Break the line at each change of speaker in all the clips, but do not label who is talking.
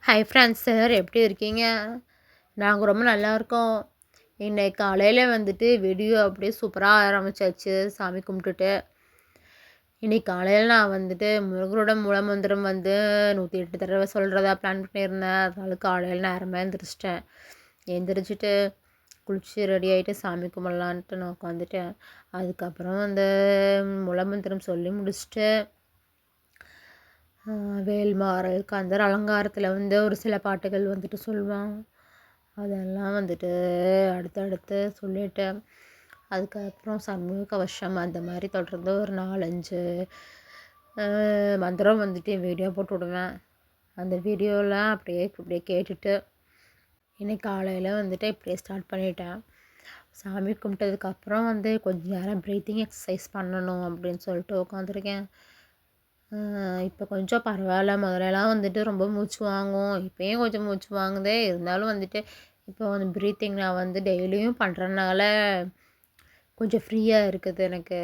Hi friends sir எப்படி இருக்கீங்க? நாங்கள் ரொம்ப நல்லா இருக்கோம். இன்னைக்கு காலையில் வந்துட்டு வீடியோ அப்படியே சூப்பராக ஆரம்பிச்சாச்சு சாமி கும்பிட்டுட்டு. இன்னைக்கு காலையில் நான் வந்துட்டு முருகரோட மூலமந்திரம் வந்து 108 தடவை சொல்கிறதா பிளான் பண்ணியிருந்தேன். அதனால காலையில் நேரமாக எழுந்திரிச்சிட்டேன். எழுந்திரிச்சிட்டு குளிச்சு ரெடி ஆகிட்டு சாமி கும்பிட்லான்ட்டு நான் உட்காந்துட்டேன். அதுக்கப்புறம் அந்த மூலமந்திரம் சொல்லி முடிச்சுட்டு வேல்மாறல் கந்தர் அலங்காரத்தில் வந்து ஒரு சில பாட்டுகள் வந்துட்டு சொல்லுவான். அதெல்லாம் வந்துட்டு அடுத்தடுத்து சொல்லிட்டேன். அதுக்கப்புறம் சண்முக கவசம் அந்த மாதிரி தொடர்ந்து ஒரு 4-5 மந்திரம் வந்துட்டு வீடியோ போட்டு விடுவேன். அந்த வீடியோலாம் அப்படியே அப்படியே கேட்டுட்டு இன்னைக்கு காலையில் வந்துட்டு இப்படியே ஸ்டார்ட் பண்ணிட்டேன். சாமி கும்பிட்டதுக்கப்புறம் வந்து கொஞ்ச நேரம் ப்ரீத்திங் எக்ஸசைஸ் பண்ணணும் அப்படின்னு சொல்லிட்டு உட்காந்துருக்கேன். இப்போ கொஞ்சம் பரவாயில்ல. முதலலாம் வந்துட்டு ரொம்ப மூச்சு வாங்கும். இப்போயும் கொஞ்சம் மூச்சு வாங்குது. இருந்தாலும் வந்துட்டு இப்போ வந்து ப்ரீத்திங் நான் வந்து டெய்லியும் பண்ணுறனால கொஞ்சம் ஃப்ரீயாக இருக்குது எனக்கு.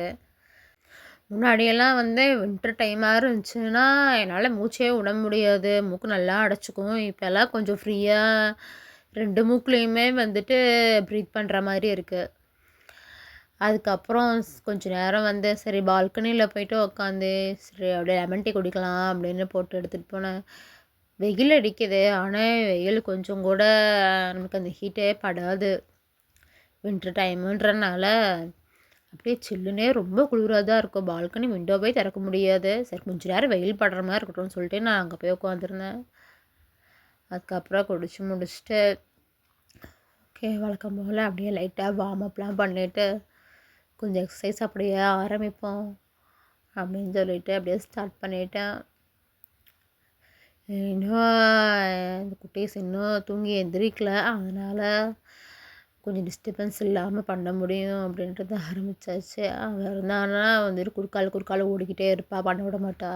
முன்னாடியெல்லாம் வந்து வின்டர் டைமாக இருந்துச்சுன்னா என்னால் மூச்சே விட முடியாது. மூக்கு நல்லா அடைச்சிக்கும். இப்போல்லாம் கொஞ்சம் ஃப்ரீயாக 2 மூக்குலேயுமே வந்துட்டு ப்ரீத் பண்ணுற மாதிரி இருக்குது. அதுக்கப்புறம் கொஞ்ச நேரம் வந்து சரி பால்கனியில் போயிட்டு உக்காந்து சரி அப்படியே லெமன் டீ குடிக்கலாம் அப்படின்னு போட்டு எடுத்துகிட்டு போனேன். வெயில் அடிக்குது. ஆனால் வெயில் கொஞ்சம் கூட நமக்கு அந்த ஹீட்டே படாது. வின்டர் டைமுன்றனால அப்படியே சில்லுனே ரொம்ப குளிராக தான் இருக்கும். பால்கனி விண்டோவே திறக்க முடியாது. சரி கொஞ்ச நேரம் வெயில் படுற மாதிரி இருக்கட்டும்னு சொல்லிட்டு நான் அங்கே போய் உட்காந்துருந்தேன். அதுக்கப்புறம் குடிச்சு முடிச்சுட்டு ஓகே வழக்கம் போல் அப்படியே லைட்டாக வார்ம் அப்லாம் பண்ணிவிட்டு கொஞ்சம் எக்ஸசைஸ் அப்படியே ஆரம்பிப்போம் அப்படின்னு சொல்லிட்டு அப்படியே ஸ்டார்ட் பண்ணிட்டேன். இன்னும் இந்த குட்டீஸ் இன்னும் தூங்கி எந்திரிக்கல. அதனால் கொஞ்சம் டிஸ்டர்பன்ஸ் இல்லாமல் பண்ண முடியும் அப்படின்றது ஆரம்பித்தாச்சு. அவள் இருந்தான்னா வந்துட்டு குறுக்கால் ஓடிக்கிட்டே இருப்பா, பண்ண விட மாட்டா.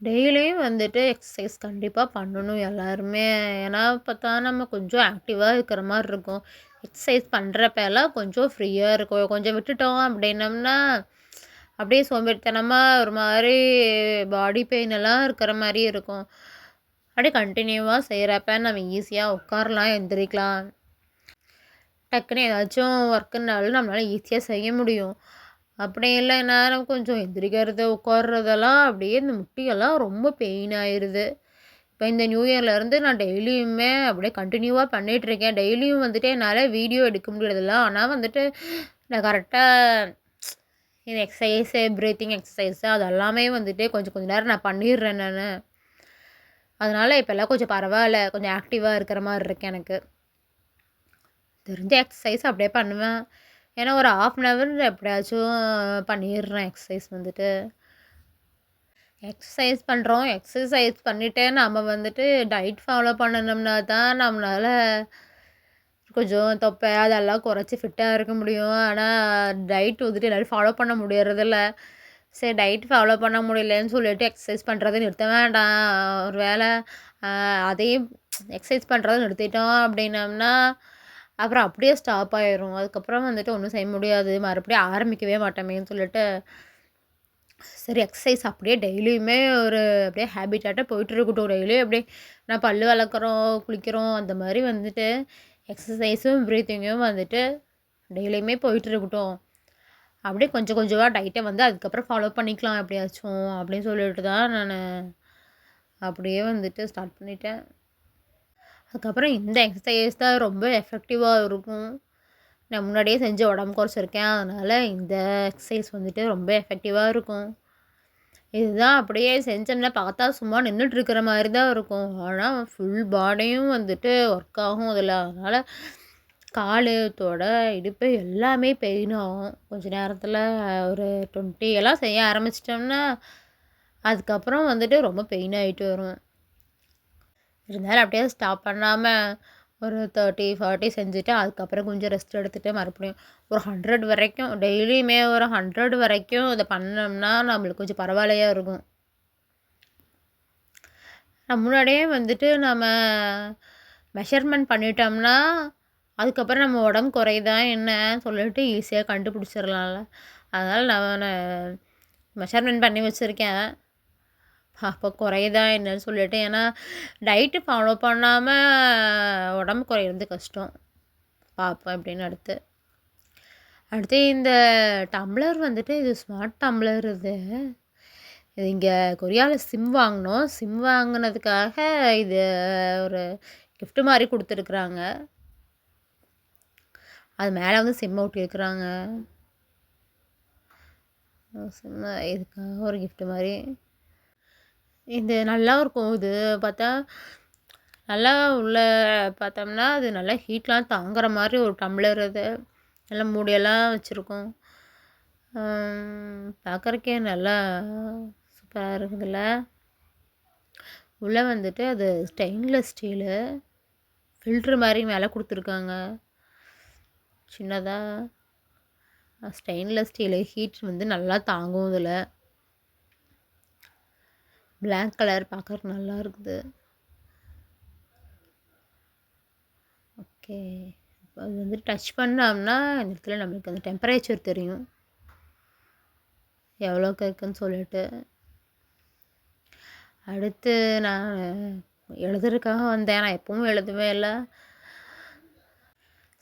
டெய்லியும் வந்துட்டு எக்ஸசைஸ் கண்டிப்பாக பண்ணணும் எல்லாருமே. ஏன்னா பார்த்தா நம்ம கொஞ்சம் ஆக்டிவாக இருக்கிற மாதிரி இருக்கும். எக்ஸசைஸ் பண்ணுறப்பெல்லாம் கொஞ்சம் ஃப்ரீயாக இருக்கும். கொஞ்சம் விட்டுட்டோம் அப்படின்னம்னா அப்படியே சோம்பேறித்தனமாக ஒரு மாதிரி பாடி பெயின் எல்லாம் இருக்கிற மாதிரி இருக்கும். அப்படியே கண்டினியூவாக செய்கிறப்ப நம்ம ஈஸியாக உட்காரலாம், எந்திரிக்கலாம். டக்குன்னு ஏதாச்சும் ஒர்க்குனாலும் நம்மளால் ஈஸியாக செய்ய முடியும். அப்படி இல்லைன்னா நம்ம கொஞ்சம் எந்திரிக்கிறது உட்கார்றதெல்லாம் அப்படியே இந்த முட்டியெல்லாம் ரொம்ப பெயின் ஆயிடுது. இப்போ இந்த நியூ இயர்லேருந்து நான் டெய்லியுமே அப்படியே கண்டினியூவாக பண்ணிகிட்ருக்கேன். டெய்லியும் வந்துட்டு என்னால் வீடியோ எடுக்க முடியறதில்ல. ஆனால் வந்துட்டு நான் கரெக்டாக இந்த எக்ஸசைஸு ப்ரீத்திங் எக்ஸசைஸு அதெல்லாமே வந்துட்டு கொஞ்சம் நேரம் நான் பண்ணிடுறேன் நான். அதனால் இப்போல்லாம் கொஞ்சம் பரவாயில்ல. கொஞ்சம் ஆக்டிவாக இருக்கிற மாதிரி இருக்கு எனக்கு. தெரிஞ்ச எக்ஸசைஸ் அப்படியே பண்ணுவேன். ஏன்னா ஒரு 1/2 அன் ஹவர் எப்படியாச்சும் பண்ணிடுறேன் எக்ஸசைஸ் வந்துட்டு. எக்ஸசைஸ் பண்ணுறோம். எக்ஸசைஸ் பண்ணிவிட்டு நம்ம வந்துட்டு டயட் ஃபாலோ பண்ணணும்னா தான் நம்மளால் கொஞ்சம் தொப்பை அதெல்லாம் குறைச்சி ஃபிட்டாக இருக்க முடியும். ஆனால் டயட் வந்துட்டு எல்லோரும் ஃபாலோ பண்ண முடியறதில்ல. சரி டயட் ஃபாலோ பண்ண முடியலன்னு சொல்லிட்டு எக்ஸசைஸ் பண்ணுறத நிறுத்த வேண்டாம். ஒரு வேளை அதையும் எக்ஸசைஸ் பண்ணுறத நிறுத்திட்டோம் அப்படின்னம்னா அப்புறம் அப்படியே ஸ்டாப் ஆயிரும். அதுக்கப்புறம் வந்துட்டு ஒன்றும் செய்ய முடியாது. மறுபடியும் ஆரம்பிக்கவே மாட்டோமேன்னு சொல்லிட்டு சரி எக்ஸசைஸ் அப்படியே டெய்லியுமே ஒரு அப்படியே ஹேபிட்டாட்டம் போயிட்டு இருக்கட்டும். டெய்லியும் அப்படியே நான் பல் விளக்குறோம், குளிக்கிறோம் அந்த மாதிரி வந்துட்டு எக்ஸசைஸும் ப்ரீத்திங்கும் வந்துட்டு டெய்லியுமே போயிட்டு இருக்கட்டும். அப்படியே கொஞ்சம் கொஞ்சமாக டயட்டை வந்து அதுக்கப்புறம் ஃபாலோ பண்ணிக்கலாம் எப்படியாச்சும் அப்படின்னு சொல்லிட்டு தான் நான் அப்படியே வந்துட்டு ஸ்டார்ட் பண்ணிட்டேன். அதுக்கப்புறம் இந்த எக்ஸசைஸ் தான் ரொம்ப எஃபெக்டிவாக இருக்கும். நான் முன்னாடியே செஞ்சு உடம்பு குறைச்சிருக்கேன். அதனால் இந்த எக்ஸசைஸ் வந்துட்டு ரொம்ப எஃபெக்டிவாக இருக்கும். இதுதான் அப்படியே செஞ்சோம்னா பார்த்தா சும்மா நின்றுட்டு இருக்கிற மாதிரி தான் இருக்கும். ஆனால் ஃபுல் பாடியும் வந்துட்டு ஒர்க் ஆகும் அதில். அதனால் கால், தொடை, இடுப்பு எல்லாமே பெயின் ஆகும். கொஞ்ச நேரத்தில் ஒரு 20 எல்லாம் செய்ய ஆரம்பிச்சிட்டோம்னா அதுக்கப்புறம் வந்துட்டு ரொம்ப பெயின் ஆகிட்டு வரும். இருந்தாலும் அப்படியே ஸ்டாப் பண்ணாமல் ஒரு 30, 40 செஞ்சுட்டு அதுக்கப்புறம் கொஞ்சம் ரெஸ்ட் எடுத்துகிட்டு மறுபடியும் ஒரு 100 வரைக்கும் டெய்லியுமே ஒரு 100 வரைக்கும் இதை பண்ணோம்னா நம்மளுக்கு கொஞ்சம் பரவாயில்லையா இருக்கும். முன்னாடியே வந்துட்டு நம்ம மெஷர்மெண்ட் பண்ணிட்டோம்னா அதுக்கப்புறம் நம்ம உடம்பு குறையுதா என்ன சொல்லிட்டு ஈஸியாக கண்டுபிடிச்சிடலாம்ல. அதனால் நான் மெஷர்மெண்ட் பண்ணி வச்சுருக்கேன். அப்போ குறையுதா என்னன்னு சொல்லிட்டு. ஏன்னா டயட்டு ஃபாலோ பண்ணாமல் உடம்பு குறையிறது கஷ்டம். பார்ப்பேன் அப்படின்னு அடுத்து. அடுத்து இந்த டம்ளர் வந்துட்டு இது ஸ்மார்ட் டம்ளர் இது. இது இங்கே கொரியாவில் சிம் வாங்கினோம். சிம் வாங்கினதுக்காக இது ஒரு கிஃப்ட் மாதிரி கொடுத்துருக்குறாங்க. அது மேலே வந்து சிம்மை ஒட்டியிருக்குறாங்க. சிம்ம இதுக்காக ஒரு கிஃப்ட் மாதிரி. இது நல்லா இருக்கும். இது பார்த்தா நல்லா உள்ள பார்த்தோம்னா அது நல்லா ஹீட்லாம் தாங்குற மாதிரி ஒரு டம்ளர் அது. நல்லா மூடியெல்லாம் வச்சுருக்கோம். பார்க்குறக்கே நல்லா சூப்பராக இருக்குதுல்ல. உள்ளே வந்துட்டு அது ஸ்டெயின்லெஸ் ஸ்டீலு ஃபில்ட்ரு மாதிரி மேலே கொடுத்துருக்காங்க. சின்னதாக ஸ்டெயின்லெஸ் ஸ்டீலு ஹீட் வந்து நல்லா தாங்கும். இதில் பிளாக் கலர் பார்க்குறக்கு நல்லா இருக்குது. ஓகே, அது வந்துட்டு டச் பண்ணோம்னா இந்த இடத்துல நம்மளுக்கு அந்த டெம்பரேச்சர் தெரியும் எவ்வளோக்கு இருக்குன்னு சொல்லிட்டு. அடுத்து நான் எழுதுறதுக்காக வந்தேன். நான் எப்பவும் எழுதுவே இல்லை.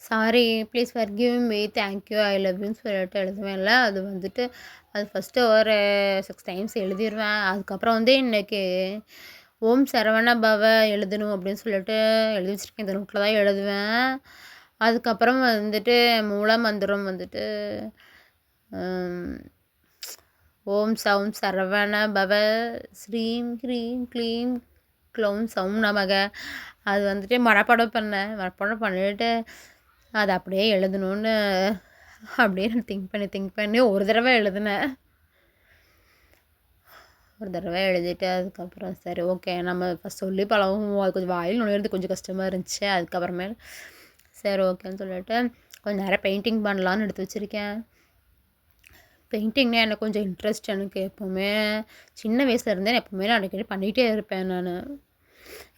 Sorry, please forgive me, thank you, I love யூன்னு சொல்லிட்டு எழுதுவேன் இல்லை. அது வந்துட்டு அது ஃபஸ்ட்டு ஒரு 6 டைம்ஸ் எழுதிடுவேன். அதுக்கப்புறம் வந்து இன்றைக்கி ஓம் சரவண பவ எழுதணும் அப்படின்னு சொல்லிட்டு எழுதி வச்சுருக்கேன். இந்த நோட்டில் தான் எழுதுவேன். அதுக்கப்புறம் வந்துட்டு மூல மந்திரம் வந்துட்டு ஓம் சௌம் சரவண பவ ஸ்ரீம் க்ரீம் க்ளீம் க்ளௌம் சௌம் நமக. அது வந்துட்டு மனப்பாடம் பண்ணிவிட்டு அதை அப்படியே எழுதணுன்னு அப்படியே நான் திங்க் பண்ணி ஒரு தடவை எழுதினேன். ஒரு தடவை எழுதிட்டு அதுக்கப்புறம் சரி ஓகே நம்ம ஃபஸ்ட் சொல்லி பழகும். அது கொஞ்சம் வாயில் நுழையிறது கொஞ்சம் கஷ்டமாக இருந்துச்சு. அதுக்கப்புறமேல் சரி ஓகேன்னு சொல்லிட்டு கொஞ்சம் நேரம் பெயிண்டிங் பண்ணலான்னு எடுத்து வச்சுருக்கேன். பெயிண்டிங்னா எனக்கு கொஞ்சம் இன்ட்ரெஸ்ட். எனக்கு எப்போவுமே சின்ன வயசுல இருந்தே எப்போவுமே நான் அடிக்கடி பண்ணிகிட்டே இருப்பேன். நான்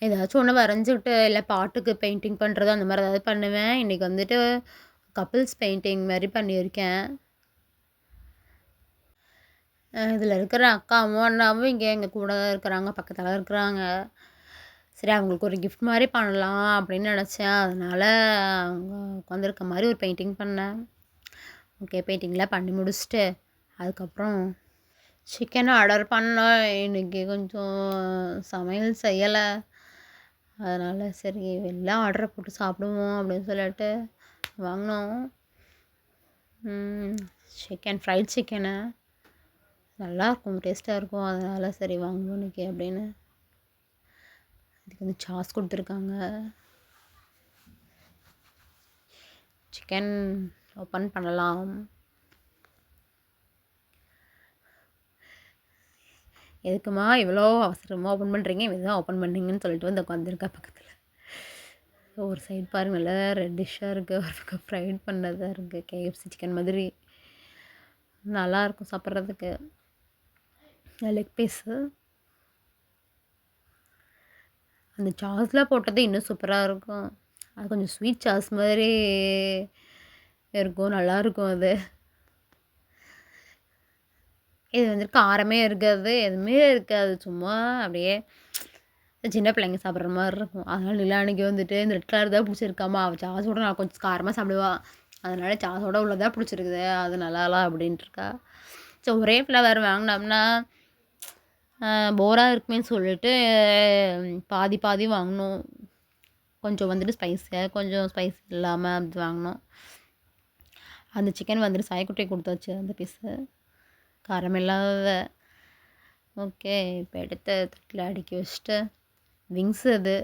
ஏதாச்சும் ஒன்று வரைஞ்சிக்கிட்டு இல்லை பாட்டுக்கு பெயிண்டிங் பண்ணுறது அந்த மாதிரி ஏதாவது பண்ணுவேன். இன்றைக்கி வந்துட்டு கப்புள்ஸ் பெயிண்டிங் மாதிரி பண்ணியிருக்கேன். இதில் இருக்கிற அக்காவும் அண்ணாவும் இங்கே எங்கள் கூட தான் இருக்கிறாங்க, பக்கத்தில் இருக்கிறாங்க. சரி அவங்களுக்கு ஒரு கிஃப்ட் மாதிரி பண்ணலாம் அப்படின்னு நினச்சேன். அதனால் அவங்க உட்காந்துருக்க மாதிரி ஒரு பெயிண்டிங் பண்ணேன். ஓகே, பெயிண்டிங்லாம் பண்ணி முடிச்சுட்டு அதுக்கப்புறம் சிக்கன் ஆர்டர் பண்ணோம். இன்றைக்கி கொஞ்சம் சமையல் செய்யலை. அதனால் சரி வெளில ஆர்டரை போட்டு சாப்பிடுவோம் அப்படின்னு சொல்லிட்டு வாங்கினோம். சிக்கன் ஃப்ரைட் சிக்கனு நல்லாயிருக்கும், டேஸ்ட்டாக இருக்கும். அதனால் சரி வாங்குவோம் இன்றைக்கி அப்படின்னு. இதுக்கு வந்து சாஸ் கொடுத்துருக்காங்க. சிக்கன் ஓப்பன் பண்ணலாம். எதுக்குமா இவ்வளோ அவசரமாக ஓப்பன் பண்ணுறீங்க, இதுதான் ஓப்பன் பண்ணுறீங்கன்னு சொல்லிட்டு வந்து உட்காந்துருக்கா பக்கத்தில். ஒரு சைடு பாருங்கள் நல்லா ரெட்டிஷ்ஷாக இருக்குது, ஒரு பக்கம் ஃப்ரைட் பண்ணதாக இருக்குது. கேஎஃப்சி சிக்கன் மாதிரி நல்லாயிருக்கும் சாப்பிட்றதுக்கு. லெக் பீஸு அந்த சாஸ்லாம் போட்டது இன்னும் சூப்பராக இருக்கும். அது கொஞ்சம் ஸ்வீட் சாஸ் மாதிரி இருக்கும், நல்லாயிருக்கும் அது. இது வந்து காரமே இருக்காது, எதுவுமே இருக்காது. சும்மா அப்படியே சின்ன பிள்ளைங்க சாப்பிட்ற மாதிரி இருக்கும். அதனால் நிலானிக்கு வந்துட்டு இந்த ரெட் கலர் தான் பிடிச்சிருக்காமா. அவள் சாஸோட நான் கொஞ்சம் காரமாக சாப்பிடுவாள். அதனால் சாஸோட உள்ளதாக பிடிச்சிருக்குது, அது நல்லாலாம் அப்படின்ட்டுருக்கா. ஸோ ஒரே ஃப்ளவர் வாங்கினோம்னா போராக இருக்குமேன்னு சொல்லிட்டு பாதி பாதி வாங்கினோம். கொஞ்சம் வந்துட்டு ஸ்பைஸியாக, கொஞ்சம் ஸ்பைஸ் இல்லாமல் அப்படி வாங்கினோம். அந்த சிக்கன் வந்துட்டு சாய்க்குட்டியை கொடுத்தாச்சு அந்த பீஸு, காரம் இல்லாத. ஓகே, இப்போ எடுத்து தட்டில் அடுக்கி வச்சுட்டு விங்ஸ் அது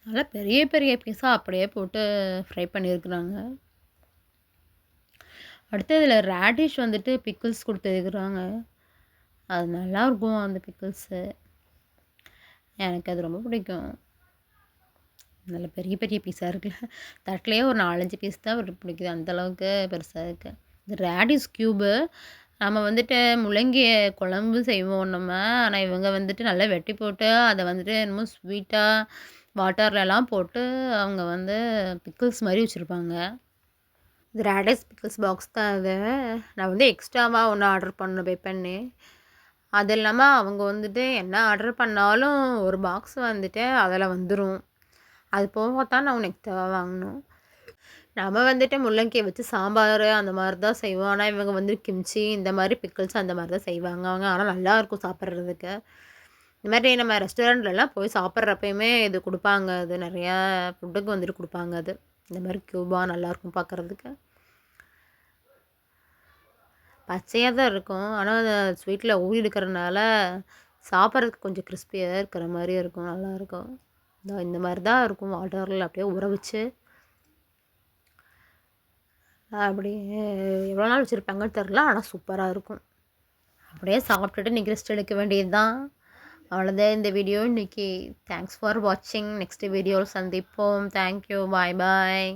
நல்லா பெரிய பெரிய பீஸாக அப்படியே போட்டு ஃப்ரை பண்ணியிருக்குறாங்க. அடுத்து இதில் ரேடிஷ் வந்துட்டு பிக்கிள்ஸ் கொடுத்துருக்குறாங்க. அது நல்லாயிருக்கும் அந்த பிக்கிள்ஸு, எனக்கு அது ரொம்ப பிடிக்கும். நல்ல பெரிய பெரிய பீஸாக இருக்குல்ல, தட்டிலையே ஒரு 4-5 பீஸ் தான் பிடிக்குது, அந்தளவுக்கு பெருசாக இருக்குது. இது ரேடிஷ் க்யூபு. நம்ம வந்துட்டு முள்ளங்கி குழம்பு செய்வோம் நம்ம. ஆனால் இவங்க வந்துட்டு நல்லா வெட்டி போட்டு அதை வந்துட்டு என்னமோ ஸ்வீட்டாக வாட்டர்லலாம் போட்டு அவங்க வந்து பிக்கிள்ஸ் மாதிரி வச்சுருப்பாங்க. இது ரேடிஷ் பிக்கிள்ஸ் பாக்ஸ் தான் அது. நான் வந்து எக்ஸ்ட்ராவாக ஒன்று ஆர்டர் பண்ணேன் பே பண்ணி. அது இல்லாமல் அவங்க வந்துட்டு என்ன ஆர்டர் பண்ணாலும் ஒரு பாக்ஸ் வந்துட்டு அதில் வந்துடும். அது போக தான் நான் உனக்கு தேவை வாங்கணும். நம்ம வந்துட்டு முள்ளங்கியை வச்சு சாம்பார் அந்த மாதிரி தான் செய்வோம். ஆனால் இவங்க வந்து கிம்ச்சி இந்த மாதிரி பிக்கிள்ஸ் அந்த மாதிரி தான் செய்வாங்க அவங்க. ஆனால் நல்லாயிருக்கும் சாப்பிட்றதுக்கு. இந்த மாதிரி நம்ம ரெஸ்டாரண்ட்லலாம் போய் சாப்பிட்றப்பயுமே இது கொடுப்பாங்க. அது நிறையா ஃபுட்டுக்கு வந்துட்டு கொடுப்பாங்க அது. இந்த மாதிரி க்யூபாக நல்லாயிருக்கும் பார்க்குறதுக்கு. பச்சையாக தான் இருக்கும். ஆனால் அந்த ஸ்வீட்டில் ஊறி இருக்கிறனால சாப்பிட்றதுக்கு கொஞ்சம் கிறிஸ்பியாக இருக்கிற மாதிரி இருக்கும். நல்லாயிருக்கும். இந்த மாதிரி தான் இருக்கும் வாட்டரில் அப்படியே ஊற வச்சு அப்படியே எவ்வளோ நாள் வச்சுருப்பாங்கன்னு தெரில. ஆனால் சூப்பராக இருக்கும். அப்படியே சாப்பிட்டுட்டு இன்றைக்கி ரெஸ்ட் எடுக்க வேண்டியது தான். அவ்வளோதான் இந்த வீடியோ இன்றைக்கி. தேங்க்ஸ் ஃபார் வாட்சிங். நெக்ஸ்ட் வீடியோவில் சந்திப்போம். தேங்க்யூ. பாய் பாய்.